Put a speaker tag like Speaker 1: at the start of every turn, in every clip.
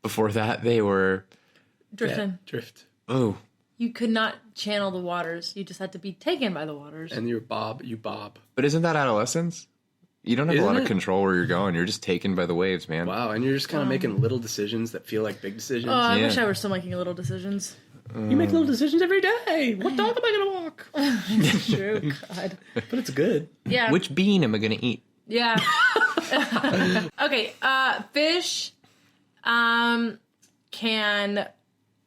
Speaker 1: Before that, they were...
Speaker 2: Drifting.
Speaker 3: Yeah, drift.
Speaker 1: Oh.
Speaker 2: You could not channel the waters. You just had to be taken by the waters.
Speaker 3: And you bob.
Speaker 1: But isn't that adolescence? You don't have a lot of
Speaker 3: Isn't it?
Speaker 1: control where you're going. You're just taken by the waves, man.
Speaker 3: Wow, and you're just kind of making little decisions that feel like big decisions.
Speaker 2: Oh, I
Speaker 1: Yeah.
Speaker 2: wish I were still making little decisions.
Speaker 3: You make little decisions every day. What dog am I going to walk?
Speaker 2: True. God.
Speaker 3: But it's good.
Speaker 2: Yeah.
Speaker 1: Which bean am I going to eat?
Speaker 2: Yeah. Okay. Fish can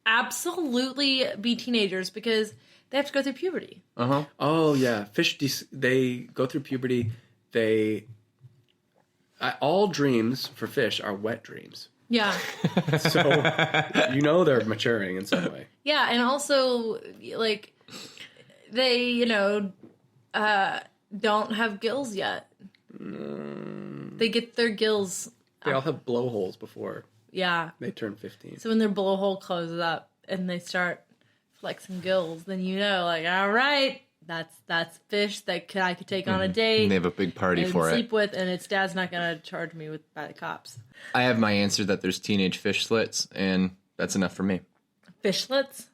Speaker 2: absolutely be teenagers because they have to go through puberty.
Speaker 1: Uh-huh.
Speaker 3: Oh, yeah. Fish, they go through puberty. All dreams for fish are wet dreams.
Speaker 2: Yeah.
Speaker 3: So, they're maturing in some way.
Speaker 2: Yeah, and also, like, they, don't have gills yet. They get their gills.
Speaker 3: They all have blowholes before
Speaker 2: Yeah.
Speaker 3: they turn 15.
Speaker 2: So when their blowhole closes up and they start flexing gills, then like, all right, that's fish that I could take on a date.
Speaker 1: And they have a big party
Speaker 2: and
Speaker 1: for
Speaker 2: sleep
Speaker 1: it.
Speaker 2: with, and its dad's not going to charge me by the cops.
Speaker 1: I have my answer that there's teenage fish slits, and that's enough for me.
Speaker 2: Fishlets?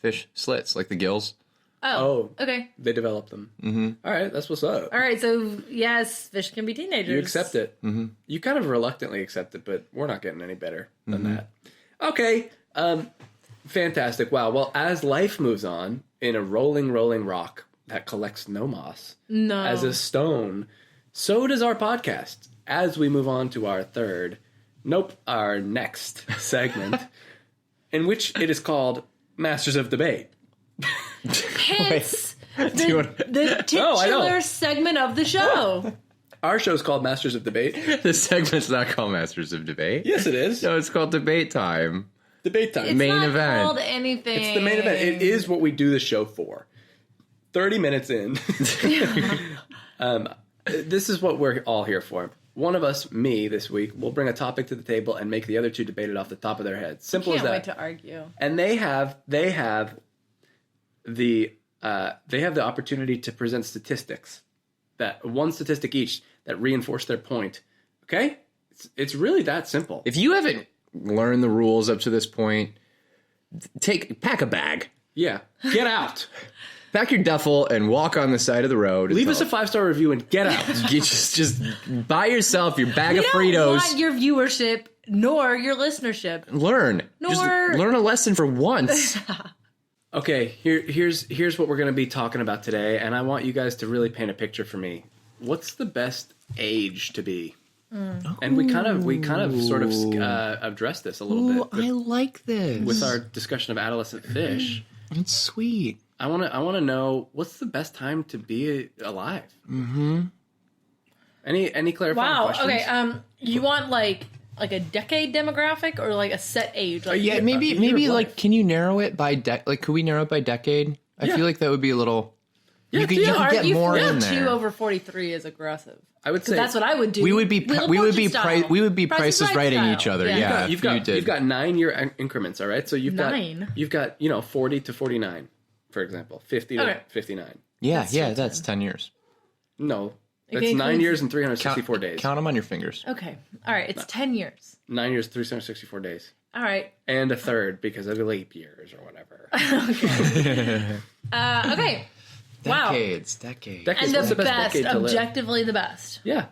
Speaker 1: Fish slits, like the gills.
Speaker 2: Oh, okay.
Speaker 3: They develop them. Mm-hmm. All right, that's what's up.
Speaker 2: All right, so yes, fish can be teenagers.
Speaker 3: You accept it. Mm-hmm. You kind of reluctantly accept it, but we're not getting any better than that. Okay, fantastic. Wow. Well, as life moves on in a rolling rock that collects no moss as a stone, so does our podcast. As we move on to our our next segment, in which it is called Masters of Debate.
Speaker 2: Hence the
Speaker 3: I
Speaker 2: titular
Speaker 3: know.
Speaker 2: segment of the show.
Speaker 3: Our show's called Masters of Debate.
Speaker 1: The segment's not called Masters of Debate.
Speaker 3: Yes, it is.
Speaker 1: No, it's called Debate Time.
Speaker 3: Debate time.
Speaker 2: It's
Speaker 1: Main
Speaker 2: not
Speaker 1: event.
Speaker 2: called anything.
Speaker 3: It's the main event. It is what we do the show for. 30 minutes in. This is what we're all here for. One of us, me, this week, will bring a topic to the table and make the other two debate it off the top of their heads. Simple as
Speaker 2: Can't
Speaker 3: that.
Speaker 2: wait to argue.
Speaker 3: And they have the opportunity to present statistics, that one statistic each that reinforce their point. Okay? It's really that simple.
Speaker 1: If you haven't learned the rules up to this point, pack a bag.
Speaker 3: Yeah. Get out.
Speaker 1: Pack your duffel and walk on the side of the road.
Speaker 3: Leave us a 5-star review and get out.
Speaker 1: You just buy yourself your bag
Speaker 2: We
Speaker 1: of
Speaker 2: don't
Speaker 1: Fritos.
Speaker 2: want your viewership nor your listenership.
Speaker 1: Learn. Just learn a lesson for once.
Speaker 3: Okay, here's what we're going to be talking about today, and I want you guys to really paint a picture for me. What's the best age to be? And we kind of sort of addressed this a little bit
Speaker 1: I like this.
Speaker 3: with our discussion of adolescent fish.
Speaker 1: It's sweet.
Speaker 3: I want to know, what's the best time to be alive? Mm-hmm. Any clarifying questions?
Speaker 2: Okay. You want like a decade demographic or like a set age? Like,
Speaker 1: Yeah,
Speaker 3: year
Speaker 1: maybe
Speaker 3: of
Speaker 1: like,
Speaker 3: life.
Speaker 1: can you narrow it by could we narrow it by decade? I
Speaker 3: Yeah.
Speaker 1: feel like that would be a little.
Speaker 3: Yeah,
Speaker 1: you could
Speaker 3: yeah,
Speaker 1: get more in
Speaker 2: 42
Speaker 1: there.
Speaker 2: over 43 is aggressive.
Speaker 3: I would say
Speaker 2: That's what I would do.
Speaker 1: We would be
Speaker 2: Wheel of
Speaker 1: we would
Speaker 2: Fortune
Speaker 1: be
Speaker 2: style.
Speaker 1: prices
Speaker 2: Price is
Speaker 1: writing
Speaker 2: Right
Speaker 1: each
Speaker 2: style.
Speaker 1: other. Yeah,
Speaker 3: you've
Speaker 1: if you did.
Speaker 3: got 9-year increments. All right, so you've
Speaker 2: Nine?
Speaker 3: got 40 to 49, for example, 50 to
Speaker 2: Okay.
Speaker 3: 59.
Speaker 1: That's 10 years.
Speaker 3: No,
Speaker 2: It
Speaker 3: that's 9
Speaker 2: includes-
Speaker 3: years and 364 days.
Speaker 1: Count them on your fingers.
Speaker 2: Okay. All right. It's 10 years.
Speaker 3: 9 years, 364 days,
Speaker 2: All right.
Speaker 3: and a third because of the leap years or whatever.
Speaker 2: Okay. Wow.
Speaker 1: Decades.
Speaker 2: And
Speaker 3: What's
Speaker 2: the
Speaker 3: the best
Speaker 2: best,
Speaker 3: decade to live?
Speaker 2: objectively the best.
Speaker 3: Yeah.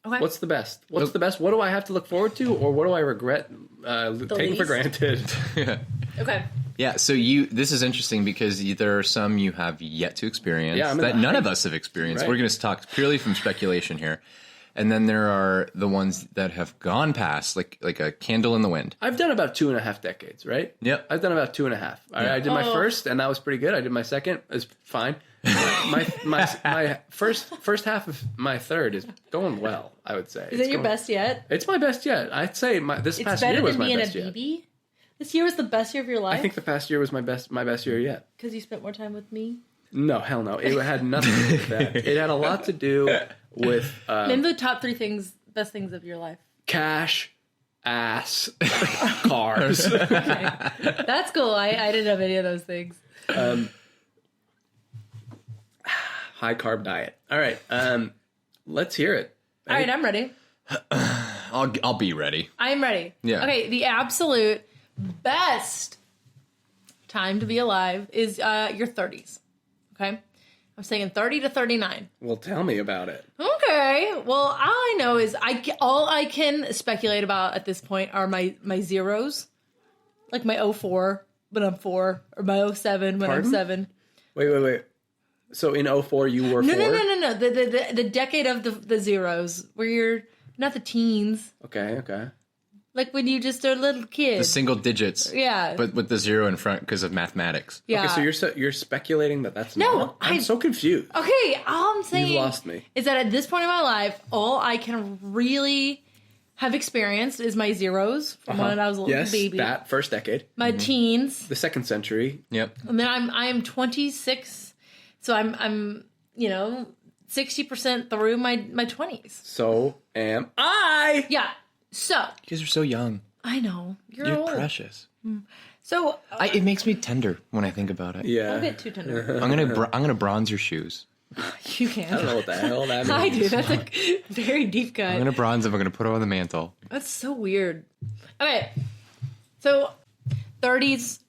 Speaker 2: Okay.
Speaker 3: What's the best? What's the best? What do I have to look forward to, or what do I regret taking for
Speaker 2: least?
Speaker 3: granted?
Speaker 2: Okay.
Speaker 1: Yeah, so this is interesting because there are some you have yet to experience
Speaker 3: Yeah, I'm in
Speaker 1: that
Speaker 3: the
Speaker 1: none
Speaker 3: hype.
Speaker 1: of us have experienced.
Speaker 3: Right.
Speaker 1: We're going to talk purely from speculation here. And then there are the ones that have gone past, like a candle in the wind.
Speaker 3: I've done about 2.5 decades, right?
Speaker 1: Yep.
Speaker 3: I've done about 2.5. I did my first, and that was pretty good. I did my second, it's fine. my first half of my third is going well, I would say.
Speaker 2: Is it your best yet?
Speaker 3: It's my best yet. I'd say this
Speaker 2: It's
Speaker 3: past
Speaker 2: better
Speaker 3: year was
Speaker 2: than
Speaker 3: my
Speaker 2: being a
Speaker 3: best yet.
Speaker 2: BB? This year was the best year of your
Speaker 3: I
Speaker 2: life?
Speaker 3: think the past year was my best year yet.
Speaker 2: Because you spent more time with me?
Speaker 3: No, hell no. It had nothing to do with that. It had a lot to do with
Speaker 2: Name the top 3 best things of your life.
Speaker 3: cash, ass, cars.
Speaker 2: Okay. That's cool. I didn't have any of those things.
Speaker 3: High carb diet. All right. Let's hear it.
Speaker 2: All right, I'm ready.
Speaker 1: I'll be ready.
Speaker 2: I'm ready.
Speaker 1: Yeah.
Speaker 2: Okay, the absolute best time to be alive is your 30s. Okay? I'm saying 30 to 39.
Speaker 3: Well, tell me about it.
Speaker 2: Okay. Well, all I know is all I can speculate about at this point are my zeros. Like my 04 when I'm 4 or my 07 when
Speaker 3: Pardon?
Speaker 2: I'm 7.
Speaker 3: Wait. So in 04 you were 4?
Speaker 2: No. The decade of the zeros where you're not the teens.
Speaker 3: Okay.
Speaker 2: Like when you just are a little kid.
Speaker 1: The single digits.
Speaker 2: Yeah.
Speaker 1: But with the 0 in front because of mathematics.
Speaker 2: Yeah.
Speaker 3: Okay, so you're speculating that's
Speaker 2: No,
Speaker 3: not? I'm so confused.
Speaker 2: Okay, all I'm saying
Speaker 3: You lost me.
Speaker 2: is that at this point in my life, all I can really have experienced is my zeros from when I was a little
Speaker 3: Yes,
Speaker 2: baby.
Speaker 3: that first decade.
Speaker 2: My teens.
Speaker 3: The second century.
Speaker 1: Yep.
Speaker 2: And then I am 26, so I'm 60% through my 20s.
Speaker 3: So am I.
Speaker 2: Yeah. So
Speaker 1: You guys are so young.
Speaker 2: I know you're
Speaker 1: You're
Speaker 2: old.
Speaker 1: precious.
Speaker 2: So
Speaker 1: It makes me tender when I think about it.
Speaker 3: Yeah.
Speaker 2: don't get too tender.
Speaker 1: I'm gonna bronze your shoes.
Speaker 2: You
Speaker 3: I don't
Speaker 2: can.
Speaker 3: know what the hell that means.
Speaker 2: I do. That's a very deep
Speaker 1: I'm
Speaker 2: cut.
Speaker 1: gonna bronze them. I'm gonna put them on the mantle.
Speaker 2: That's so weird. Okay, so 30s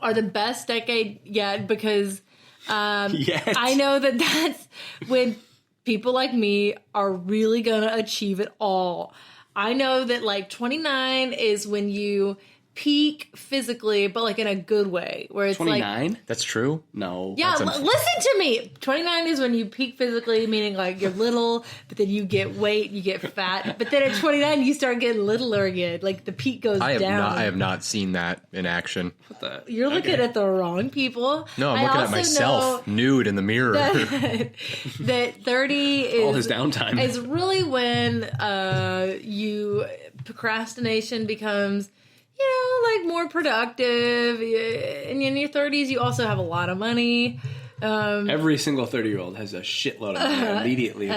Speaker 2: are the best decade yet because
Speaker 3: Yes.
Speaker 2: I know that that's when people like me are really gonna achieve it all. I know that like 29 is when you peak physically, but like in a good way, where it's like
Speaker 3: 29?
Speaker 1: That's true.
Speaker 3: No.
Speaker 2: yeah,
Speaker 1: That's
Speaker 2: listen to me. 29 is when you peak physically, meaning like you're little, but then you get weight, you get fat. But then at 29, you start getting littler again. Like the peak goes
Speaker 1: I
Speaker 2: down.
Speaker 1: have not seen that in action.
Speaker 2: You're looking at the wrong people.
Speaker 1: No, I'm
Speaker 2: I
Speaker 1: looking at
Speaker 2: also
Speaker 1: myself nude in the mirror.
Speaker 2: know that 30 is
Speaker 3: All his downtime.
Speaker 2: is really when you procrastination becomes like more productive. And in your 30s, you also have a lot of money.
Speaker 3: Every single 30-year-old has a shitload of money immediately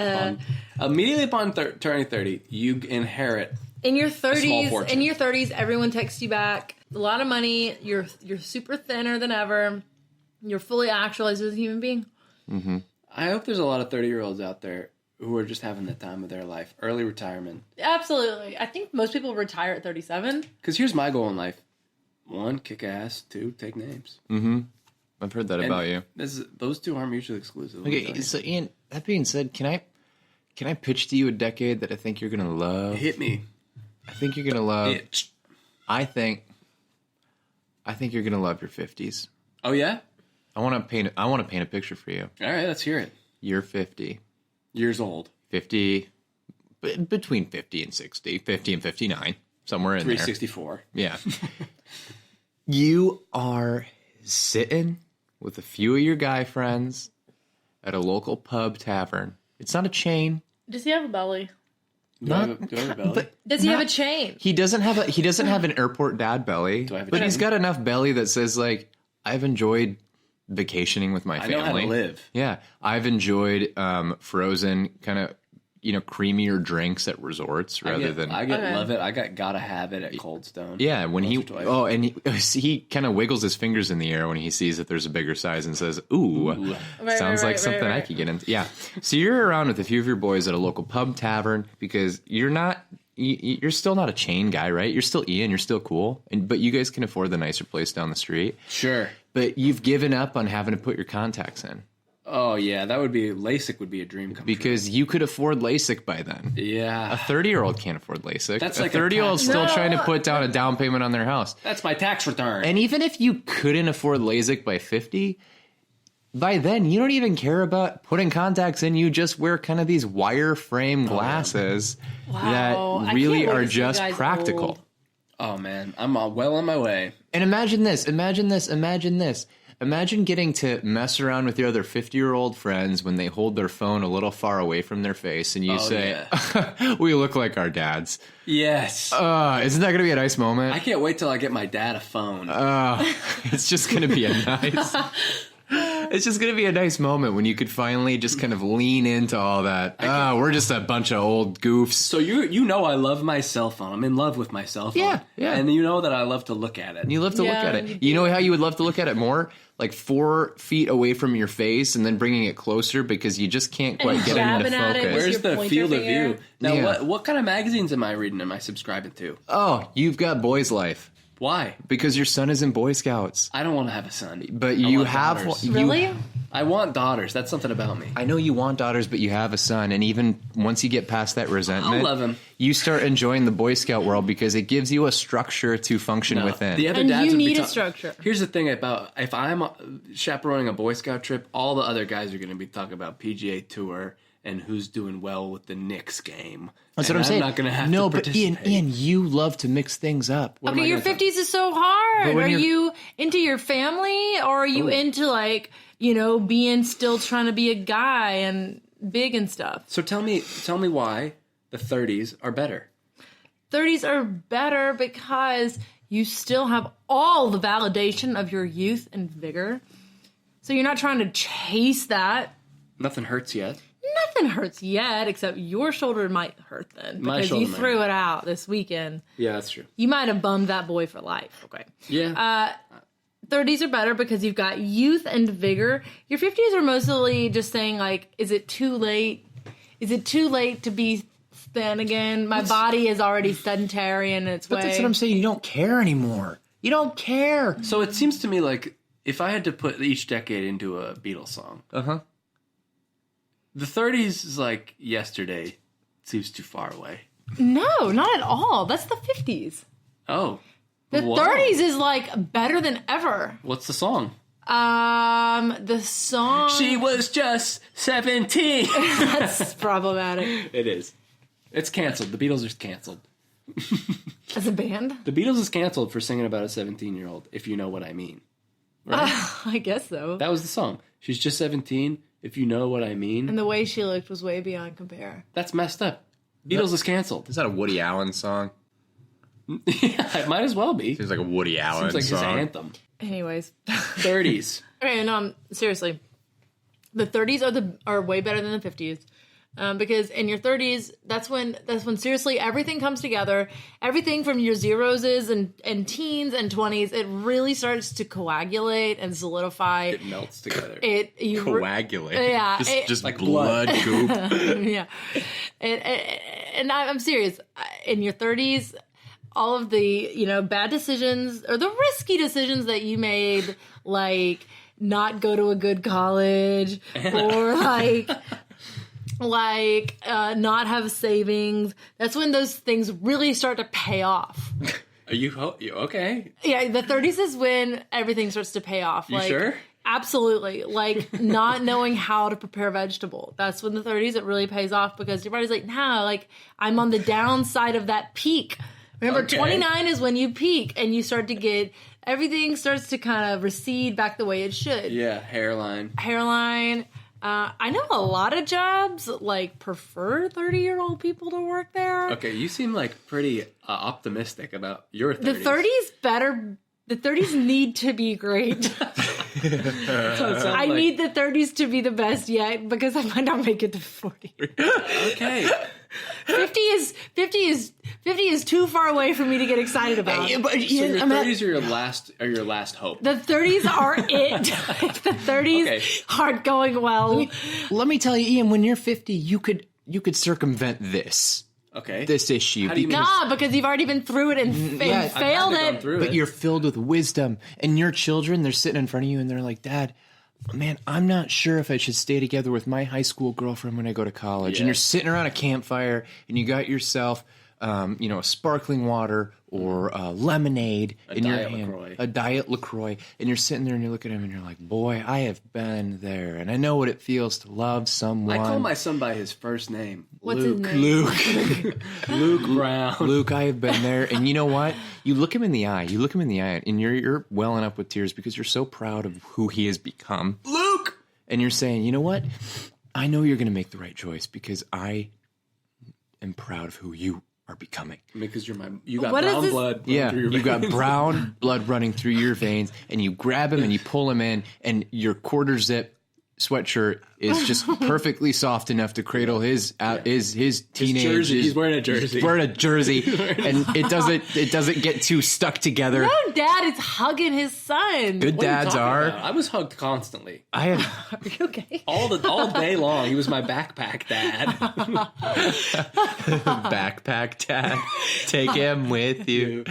Speaker 3: upon turning 30. You inherit.
Speaker 2: In your
Speaker 3: small
Speaker 2: 30s, everyone texts you back. A lot of money. You're super thinner than ever. You're fully actualized as a human being.
Speaker 3: I hope there's a lot of 30-year-olds out there who are just having the time of their life. Early retirement.
Speaker 2: Absolutely. I think most people retire at 37.
Speaker 3: Because here's my goal in life. 1, kick ass. 2, take names.
Speaker 1: I've heard that about you.
Speaker 3: Those two aren't mutually exclusive.
Speaker 1: Okay, so Ian, that being said, can I pitch to you a decade that I think you're gonna love?
Speaker 3: Hit me.
Speaker 1: I think you're gonna love.
Speaker 3: Bitch.
Speaker 1: I think you're gonna love your 50s.
Speaker 3: Oh, yeah?
Speaker 1: I want to paint a picture for you.
Speaker 3: All right, let's hear it.
Speaker 1: You're 50.
Speaker 3: Years old.
Speaker 1: 50, between 50 and 60, 50 and 59, somewhere in there.
Speaker 3: 364.
Speaker 1: Yeah. You are sitting with a few of your guy friends at a local pub tavern. It's not a chain.
Speaker 2: Does he have a belly?
Speaker 3: Do I have a belly?
Speaker 1: But
Speaker 2: Does he have a chain?
Speaker 1: he doesn't have an airport dad belly.
Speaker 3: I have a
Speaker 1: but
Speaker 3: chain?
Speaker 1: he's got enough belly that says like, I've enjoyed vacationing with my
Speaker 3: I
Speaker 1: family.
Speaker 3: know how to live.
Speaker 1: Yeah, I've enjoyed frozen kind of creamier drinks at resorts rather than
Speaker 3: love it. I gotta have it at Cold Stone.
Speaker 1: yeah. When
Speaker 3: Once
Speaker 1: he
Speaker 3: or twice.
Speaker 1: and he kind of wiggles his fingers in the air when he sees that there's a bigger size and says, "Ooh, sounds like something I could get into." Yeah. So you're around with a few of your boys at a local pub tavern because you're still not a chain guy, right? You're still Ian. You're still cool, but you guys can afford the nicer place down the street.
Speaker 3: Sure.
Speaker 1: But you've given up on having to put your contacts in
Speaker 3: Oh yeah, LASIK would be a dream come
Speaker 1: because you could afford LASIK by then.
Speaker 3: true.
Speaker 1: A
Speaker 3: Yeah,
Speaker 1: 30-year-old can't afford LASIK.
Speaker 3: That's
Speaker 1: a
Speaker 3: like a
Speaker 1: 30-year-old's
Speaker 3: tax-
Speaker 1: still
Speaker 2: No.
Speaker 1: trying to put down a down payment on their house.
Speaker 3: that's my tax return.
Speaker 1: And even if you couldn't afford LASIK by 50, by then you don't even care about putting contacts in. You just wear kind of these wireframe glasses
Speaker 2: Wow. I
Speaker 1: that
Speaker 2: can't
Speaker 1: really
Speaker 2: wait
Speaker 1: are
Speaker 2: to see you
Speaker 1: just
Speaker 2: guys
Speaker 1: practical.
Speaker 2: old.
Speaker 3: Oh man, I'm well on my way.
Speaker 1: And imagine this. Imagine getting to mess around with your other 50-year-old friends when they hold their phone a little far away from their face and you say, we look like our dads.
Speaker 3: Yes.
Speaker 1: Isn't that going to be a nice moment?
Speaker 3: I can't wait till I get my dad a phone.
Speaker 1: It's just going to be a nice... It's just going to be a nice moment when you could finally just kind of lean into all that. We're just a bunch of old goofs.
Speaker 3: So you know I love my cell phone. I'm in love with my cell phone.
Speaker 1: Yeah.
Speaker 3: And you know that I love to look at it.
Speaker 1: You love to look at it. You know how you would love to look at it more? Like 4 feet away from your face and then bringing it closer because you just can't quite get into
Speaker 2: jabbing at it
Speaker 1: focus.
Speaker 2: with
Speaker 3: Where's
Speaker 2: your
Speaker 3: the
Speaker 2: pointer
Speaker 3: field of
Speaker 2: finger.
Speaker 3: view? Now,
Speaker 1: Yeah.
Speaker 3: what kind of magazines am I reading? Am I subscribing to?
Speaker 1: Oh, you've got Boys Life
Speaker 3: Why?
Speaker 1: because your son is in Boy Scouts.
Speaker 3: I don't want to have a son.
Speaker 1: But
Speaker 3: I
Speaker 1: you
Speaker 3: want
Speaker 1: have
Speaker 3: daughters.
Speaker 1: you-
Speaker 2: Really?
Speaker 3: I want daughters. That's something about me.
Speaker 1: I know you want daughters, but you have a son, and even once you get past that resentment,
Speaker 3: I'll love him.
Speaker 1: you start enjoying the Boy Scout world because it gives you a structure to function
Speaker 3: No.
Speaker 1: within.
Speaker 3: The other
Speaker 2: And
Speaker 3: dads
Speaker 2: you
Speaker 3: would be
Speaker 2: need a structure.
Speaker 3: Here's the thing about if I'm chaperoning a Boy Scout trip, all the other guys are going to be talking about PGA Tour and who's doing well with the Knicks game.
Speaker 1: That's
Speaker 3: And
Speaker 1: what I'm saying.
Speaker 3: I'm not going to have
Speaker 1: no,
Speaker 3: to
Speaker 1: but
Speaker 3: participate.
Speaker 1: Ian, you love to mix things up.
Speaker 3: What am
Speaker 2: Okay,
Speaker 3: I
Speaker 2: your
Speaker 3: gonna talk-
Speaker 2: 50s is so hard.
Speaker 1: when
Speaker 2: Are
Speaker 1: you're-
Speaker 2: you into your family or are you into like, being still trying to be a guy and big and stuff?
Speaker 3: So tell me why the 30s are better.
Speaker 2: 30s are better because you still have all the validation of your youth and vigor. So you're not trying to chase that.
Speaker 3: Nothing hurts yet.
Speaker 2: Nothing hurts yet, except your shoulder might hurt then
Speaker 3: My
Speaker 2: because
Speaker 3: shoulder
Speaker 2: you
Speaker 3: might
Speaker 2: threw
Speaker 3: hurt.
Speaker 2: it out this weekend.
Speaker 3: Yeah, that's true.
Speaker 2: You might have bummed that boy for life. Okay.
Speaker 3: Yeah.
Speaker 2: 30s are better because you've got youth and vigor. Your 50s are mostly just saying like, is it too late? Is it too late to be thin again? My body is already sedentary in its way.
Speaker 1: But that's what I'm saying. You don't care anymore. You don't care.
Speaker 3: So it seems to me like if I had to put each decade into a Beatles song, the 30s is like yesterday. Seems too far away.
Speaker 2: No, not at all. That's the 50s.
Speaker 3: Oh.
Speaker 2: The
Speaker 3: Whoa.
Speaker 2: 30s is like better than ever.
Speaker 3: What's the song?
Speaker 2: The song
Speaker 3: She was just 17.
Speaker 2: that's problematic.
Speaker 3: It is. It's canceled. The Beatles are canceled.
Speaker 2: As a band,
Speaker 3: The Beatles is canceled for singing about a 17-year-old, if you know what I mean. Right?
Speaker 2: I guess so.
Speaker 3: That was the song. She's just 17, if you know what I mean.
Speaker 2: And the way she looked was way beyond compare.
Speaker 3: That's messed up. Beatles is canceled.
Speaker 1: Is that a Woody Allen song?
Speaker 3: Yeah, it might as well be.
Speaker 1: Seems like a Woody Allen
Speaker 3: Seems like his
Speaker 1: song.
Speaker 3: anthem.
Speaker 2: Anyways,
Speaker 3: 30s.
Speaker 2: okay, no, seriously, the 30s are way better than the 50s. Because in your 30s, that's when seriously everything comes together. Everything from your zeros and teens and 20s, it really starts to coagulate and solidify.
Speaker 3: It melts together.
Speaker 1: Coagulate.
Speaker 2: Yeah,
Speaker 1: just
Speaker 3: like
Speaker 1: blood goop.
Speaker 2: Yeah, and I'm serious. In your 30s, all of the bad decisions or the risky decisions that you made, like not go to a good college or like not have savings. That's when those things really start to pay off.
Speaker 3: Are you okay?
Speaker 2: Yeah, the 30s is when everything starts to pay off.
Speaker 3: You
Speaker 2: like,
Speaker 3: sure?
Speaker 2: Absolutely. Like not knowing how to prepare a vegetable. That's when the 30s it really pays off because your body's like, nah, like I'm on the downside of that peak. Remember,
Speaker 3: Okay.
Speaker 2: 29 is when you peak and you start to get, everything starts to kind of recede back the way it should.
Speaker 3: Yeah, hairline.
Speaker 2: Hairline. I know a lot of jobs like prefer 30-year-old people to work there.
Speaker 3: Okay, you seem like pretty optimistic about your 30s.
Speaker 2: The 30s better. The 30s need to be great. I need the 30s to be the best yet because I might not make it to 40.
Speaker 3: Okay.
Speaker 2: 50 is too far away for me to get excited about.
Speaker 3: So your 30s are your last hope.
Speaker 2: The 30s are it. If the 30s
Speaker 3: Okay.
Speaker 2: aren't going well.
Speaker 1: Let me tell you, Ian, when you're 50, you could circumvent this
Speaker 3: Okay.
Speaker 1: issue.
Speaker 3: How do you mean?
Speaker 2: Nah, because you've already been through it and
Speaker 1: yeah,
Speaker 3: I've
Speaker 2: failed
Speaker 3: had to go
Speaker 2: it.
Speaker 3: through
Speaker 1: But
Speaker 3: it.
Speaker 1: you're filled with wisdom, and your children, they're sitting in front of you, and they're like, Dad, man, I'm not sure if I should stay together with my high school girlfriend when I go to college. And
Speaker 3: Yeah.
Speaker 1: you're sitting around a campfire, and you got yourself, a sparkling water or lemonade in your
Speaker 3: Diet
Speaker 1: hand,
Speaker 3: LaCroix.
Speaker 1: a Diet LaCroix, and you're sitting there and you're looking at him, and you're like, boy, I have been there, and I know what it feels to love someone.
Speaker 3: I call my son by his first name.
Speaker 2: What's
Speaker 3: Luke.
Speaker 2: his name?
Speaker 3: Luke Brown.
Speaker 1: Luke, I have been there, and you know what? You look him in the eye. And you're welling up with tears because you're so proud of who he has become.
Speaker 3: Luke!
Speaker 1: And you're saying, you know what? I know you're going to make the right choice because I am proud of who you are becoming.
Speaker 3: Because you got
Speaker 2: What is
Speaker 3: brown
Speaker 2: this?
Speaker 3: blood.
Speaker 1: Yeah,
Speaker 3: through your
Speaker 1: you got
Speaker 3: veins.
Speaker 1: brown blood running through your veins, and you grab him and you pull him in, and your quarter zip sweatshirt is just perfectly soft enough to cradle his teenage
Speaker 3: jersey. He's wearing a jersey.
Speaker 1: He's wearing a jersy, and it doesn't get too stuck together.
Speaker 2: No, Dad is hugging his son.
Speaker 1: Good
Speaker 3: What are you
Speaker 1: dads
Speaker 3: talking
Speaker 1: are.
Speaker 3: about? I was hugged constantly.
Speaker 1: I had
Speaker 2: Are you okay?
Speaker 3: All day long. He was my backpack dad.
Speaker 1: backpack dad. Take him with you.